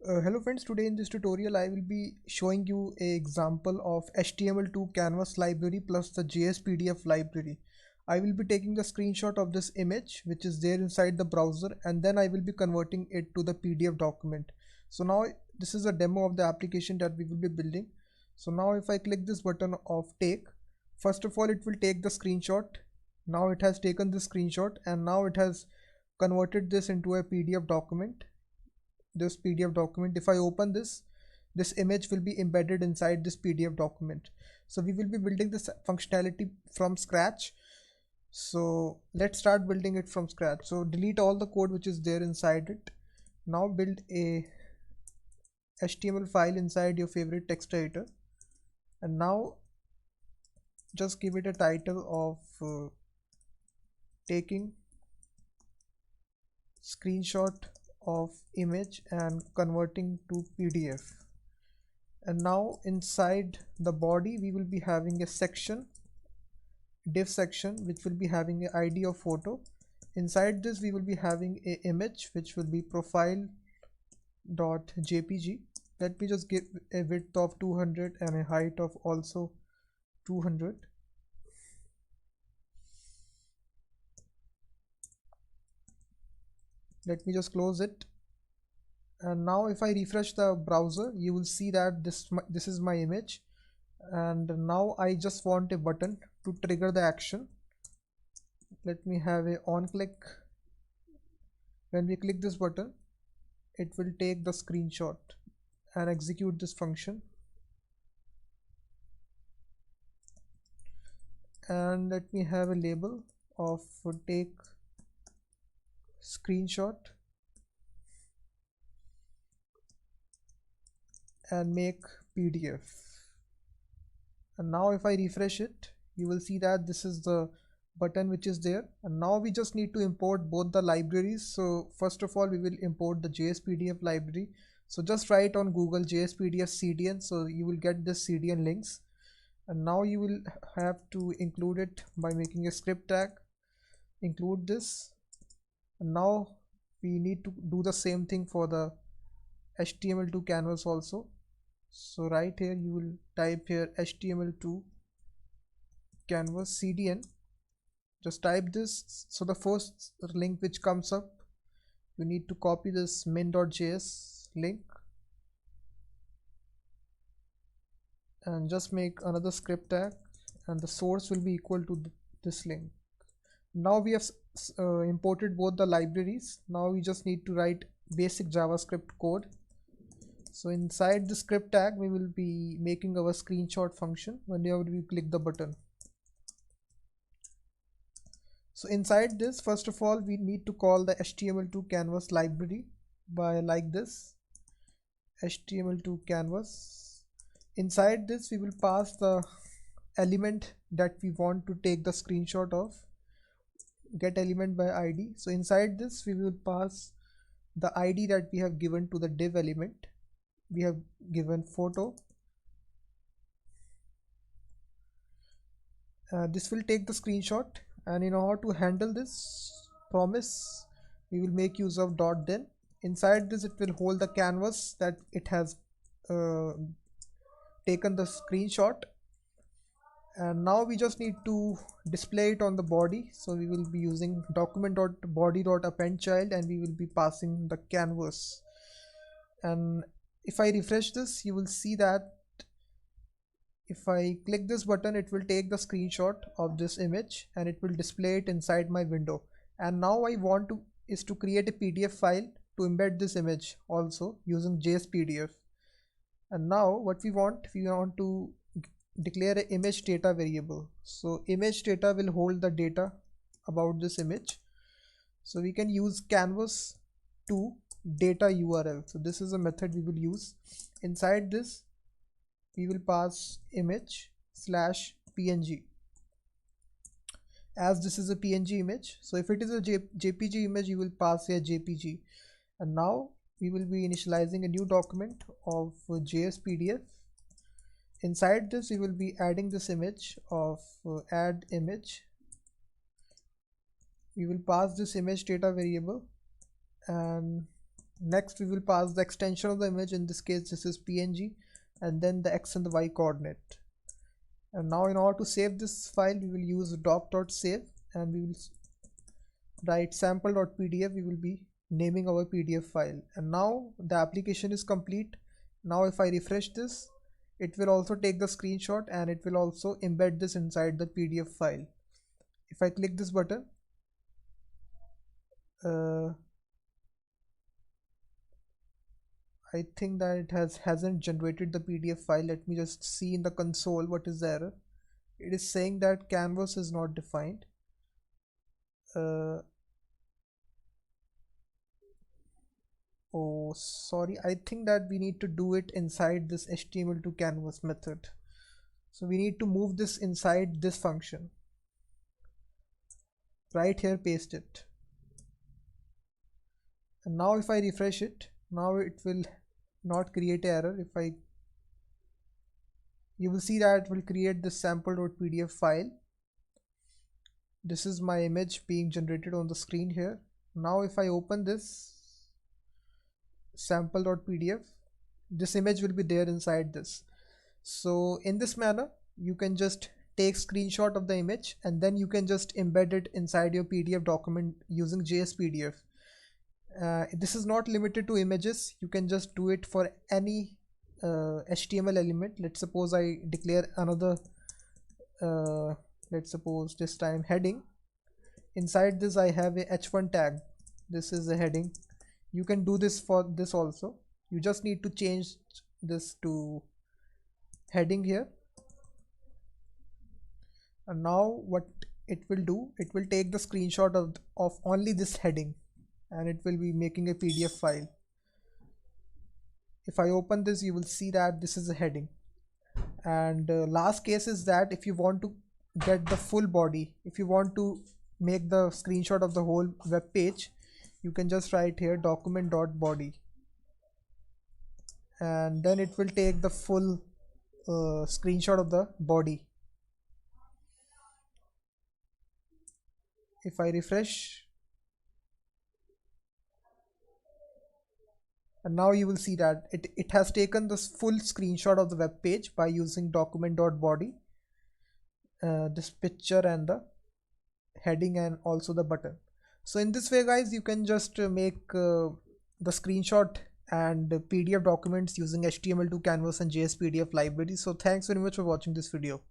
Hello friends, today in this tutorial I will be showing you an example of HTML2 canvas library plus the jspdf library. I will be taking the screenshot of this image which is there inside the browser, and then I will be converting it to the PDF document. So now this is a demo of the application that we will be building. So now if I click this button of take, first of all it will take the screenshot. Now it has taken the screenshot and now it has converted this into a PDF document. This PDF document, if I open this image will be embedded inside this PDF document. So we will be building this functionality from scratch. So let's start building it from scratch. So delete all the code which is there inside it. Now build a HTML file inside your favorite text editor, and now just give it a title of taking screenshot of image and converting to PDF. And now inside the body we will be having a section, div section, which will be having a ID of photo. Inside this we will be having a image which will be profile.jpg. Let me just give a width of 200 and a height of also 200. Let me just close it. And now if I refresh the browser, you will see that this is my image, and now I just want a button to trigger the action. Let me have a on click. When we click this button, it will take the screenshot and execute this function. And let me have a label of take screenshot and make PDF. And now if I refresh it, you will see that this is the button which is there. And now we just need to import both the libraries. So first of all we will import the jspdf library. So just write on Google jspdf cdn, so you will get this cdn links. And now you will have to include it by making a script tag, include this. And now we need to do the same thing for the HTML2 canvas also. So right here you will type here HTML2 canvas cdn. Just type this. So the first link which comes up, you need to copy this min.js link and just make another script tag, and the source will be equal to this link. Now we have imported both the libraries. Now we just need to write basic JavaScript code. So inside the script tag we will be making our screenshot function whenever we click the button. So inside this, first of all we need to call the HTML2 canvas library by like this, HTML2 canvas. Inside this we will pass the element that we want to take the screenshot of, get element by ID. So inside this we will pass the ID that we have given to the div element. We have given photo. This will take the screenshot, and in order to handle this promise we will make use of .then. Inside this it will hold the canvas that it has taken the screenshot, and now we just need to display it on the body. So we will be using document.body.append child, and we will be passing the canvas. And if I refresh this, you will see that if I click this button, it will take the screenshot of this image and it will display it inside my window. And now I want to create a PDF file to embed this image also using jspdf. And now what we want to declare an image data variable. So image data will hold the data about this image. So we can use canvas to data URL. So this is a method we will use. Inside this we will pass image slash png, as this is a PNG image. So if it is a JPG image, you will pass a JPG. And now we will be initializing a new document of jspdf. Inside this we will be adding this image of add image. We will pass this image data variable, and Next we will pass the extension of the image. In this case this is png, and then the x and the y coordinate. And now in order to save this file we will use doc.save, and we will write sample.pdf. We will be naming our PDF file, and now the application is complete. Now if I refresh this, it will also take the screenshot and it will also embed this inside the PDF file. If I click this button, I think that it hasn't generated the PDF file. Let me just see in the console what is the error. It is saying that canvas is not defined. Oh, sorry. I think that we need to do it inside this html2canvas method. So we need to move this inside this function. Right here, paste it. And now if I refresh it, now it will not create error. You will see that it will create this sample.pdf file. This is my image being generated on the screen here. Now if I open this sample.pdf, this image will be there inside this. So in this manner you can just take screenshot of the image and then you can just embed it inside your PDF document using jspdf. This is not limited to images. You can just do it for any HTML element. Let's suppose I declare another let's suppose this time heading. Inside this I have a h1 tag. This is a heading. You can do this for this also. You just need to change this to heading here. And now what it will do, it will take the screenshot of only this heading and it will be making a PDF file. If I open this, you will see that this is a heading. And last case is that if you want to get the full body, if you want to make the screenshot of the whole web page, you can just write here document.body, and then it will take the full screenshot of the body. If I refresh, and now you will see that it has taken this full screenshot of the web page by using document.body, this picture and the heading and also the button. So in this way guys, you can just make the screenshot and PDF documents using HTML2 canvas and jspdf library. So thanks very much for watching this video.